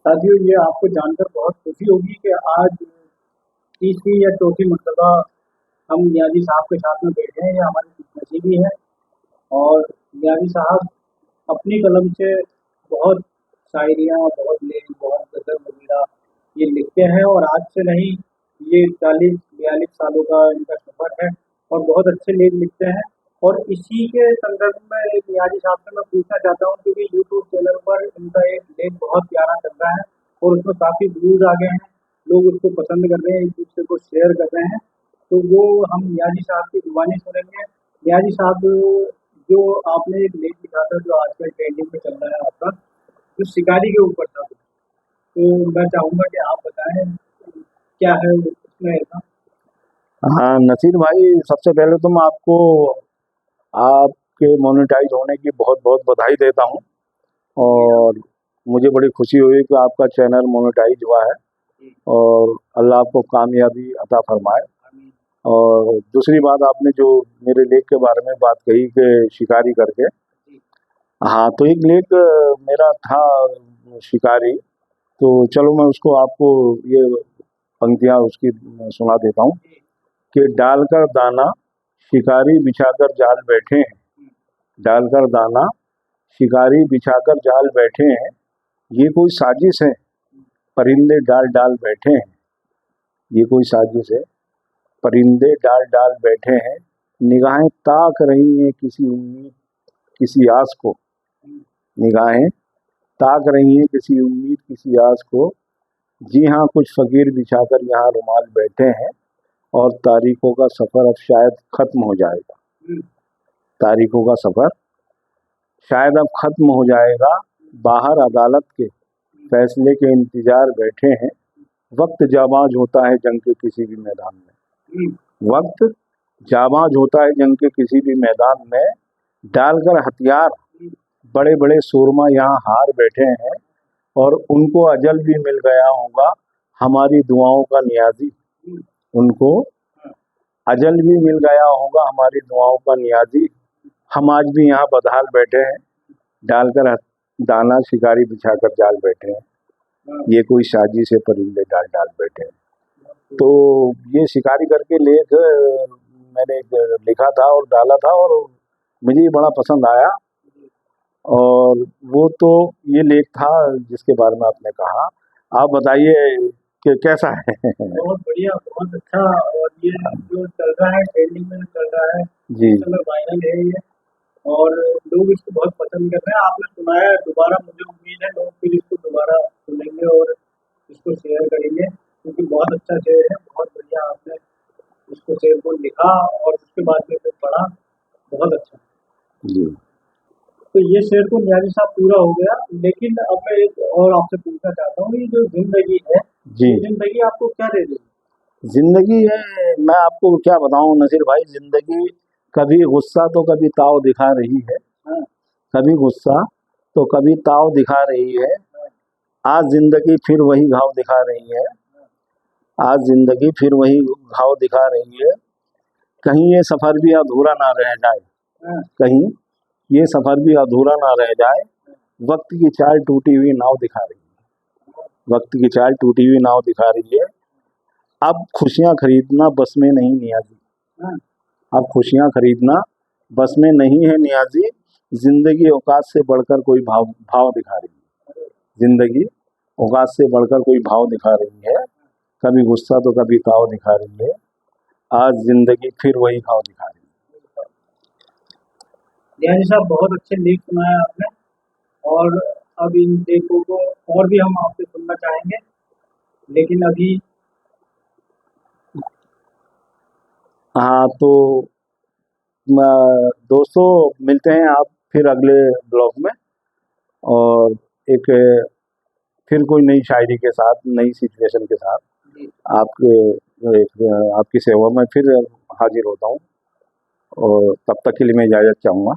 साथियों, ये आपको जानकर बहुत खुशी होगी कि आज तीसरी या चौथी मरतबा हम नियाज़ी साहब के साथ में बैठे हैं। ये हमारी खुशनसीबी है। और नियाज़ी साहब अपनी कलम से बहुत शायरियाँ, बहुत लेख, बहुत गज़ल वगैरह ये लिखते हैं। और आज से नहीं, ये 40-42 सालों का इनका सफ़र है और बहुत अच्छे लेख लिखते हैं। और इसी के संदर्भ में एक नियाज़ी साहब से मैं पूछना चाहता हूँ, क्योंकि यूट्यूब चैनल पर इनका एक लेख बहुत प्यारा चल रहा है और उसमें काफ़ी व्यूज़ आ गए हैं। लोग उसको पसंद कर रहे हैं, एक दूसरे को शेयर कर रहे हैं। तो वो हम नियाज़ी साहब की ज़ुबानी सुनेंगे। नियाज़ी साहब, जो आपने एक लेख लिखा था जो आजकल ट्रेंडिंग में चल रहा है आपका, जो शिकारी के ऊपर था, तो मैं चाहूँगा कि आप बताएं क्या है उसमें ऐसा। हाँ नसीर भाई, सबसे पहले तो मैं आपको आपके मोनेटाइज होने की बहुत बहुत बधाई देता हूँ। और मुझे बड़ी खुशी हुई कि आपका चैनल मोनेटाइज हुआ है और अल्लाह आपको कामयाबी अता फरमाए। और दूसरी बात, आपने जो मेरे लेख के बारे में बात कही कि शिकारी करके, हाँ तो एक लेख मेरा था शिकारी। तो चलो मैं उसको आपको ये पंक्तियाँ उसकी सुना देता हूँ कि डालकर दाना शिकारी बिछाकर जाल बैठे हैं, डालकर दाना शिकारी बिछाकर जाल बैठे हैं, ये कोई साजिश है, परिंदे डाल डाल बैठे हैं, ये कोई साजिश है, परिंदे डाल डाल बैठे हैं, निगाहें ताक रही हैं किसी उम्मीद किसी आस को, निगाहें ताक रही हैं किसी उम्मीद किसी आस को, जी हाँ कुछ फकीर बिछाकर यहाँ रुमाल बैठे हैं, और तारीखों का सफ़र अब शायद ख़त्म हो जाएगा, तारीखों का सफ़र शायद अब ख़त्म हो जाएगा, बाहर अदालत के फैसले के इंतज़ार बैठे हैं, वक्त जाबाज होता है जंग के किसी भी मैदान में, वक्त जाबाज होता है जंग के किसी भी मैदान में, डालकर हथियार बड़े बड़े सूरमा यहाँ हार बैठे हैं, और उनको अजल भी मिल गया होगा हमारी दुआओं का नियाज़ी, उनको अजल भी मिल गया होगा हमारी दुआओं का नियाज़ी, हम आज भी यहाँ बदहाल बैठे हैं, डालकर दाना शिकारी बिछाकर जाल बैठे हैं, ये कोई साजिश से परिंदे डाल डाल बैठे हैं। तो ये शिकारी करके लेख मैंने लिखा था और डाला था और मुझे बड़ा पसंद आया। और वो तो ये लेख था जिसके बारे में आपने कहा। आप बताइए कि कैसा है? बहुत बढ़िया, बहुत अच्छा। और ये जो चल रहा है, ट्रेंडिंग में चल रहा है, जी इस समय वायरल है ये, और लोग इसको बहुत पसंद कर रहे हैं। आपने सुनाया, दोबारा मुझे उम्मीद है लोग फिर इसको दोबारा सुनेंगे और इसको शेयर करेंगे, क्योंकि बहुत अच्छा शेयर है। बहुत बढ़िया आपने इसको शेयर को लिखा और उसके बाद में फिर पढ़ा, बहुत अच्छा। जी तो ये शेर तो नियाज़ी साहब पूरा हो गया, लेकिन अब मैं एक और आपसे पूछना चाहता हूँ, ये जो जिंदगी है, जी ये जिंदगी आपको क्या दे देगी? जिंदगी है, मैं आपको क्या बताऊं नसीर भाई, जिंदगी कभी गुस्सा तो कभी ताव दिखा रही है, हाँ, कभी गुस्सा तो कभी ताव दिखा रही है, आज जिंदगी फिर वही घाव दिखा रही है, आज जिंदगी फिर वही घाव दिखा रही है, कहीं ये सफर भी अधूरा ना रह जाए, हाँ, कहीं ये सफर भी अधूरा ना रह जाए, वक्त की चाल टूटी हुई नाव दिखा रही है, वक्त की चाल टूटी हुई नाव दिखा रही है, अब खुशियां खरीदना बस में नहीं नियाजी, हाँ, अब खुशियां खरीदना बस में नहीं है नियाजी, जिंदगी औकात से बढ़कर कोई भाव भाव दिखा रही है, जिंदगी औकात से बढ़कर कोई भाव दिखा रही है, कभी गुस्सा तो कभी ताव दिखा रही है, आज जिंदगी फिर वही घाव दिखा रही है। नियाज़ी साहब, बहुत अच्छे लेख सुनाए आपने। और अब इन लेखों को और भी हम आपसे सुनना चाहेंगे, लेकिन अभी हाँ तो दोस्तों, मिलते हैं आप फिर अगले ब्लॉग में, और एक फिर कोई नई शायरी के साथ, नई सिचुएशन के साथ आपके आपकी सेवा में फिर हाजिर होता हूँ, और तब तक के लिए मैं इजाज़त चाहूँगा।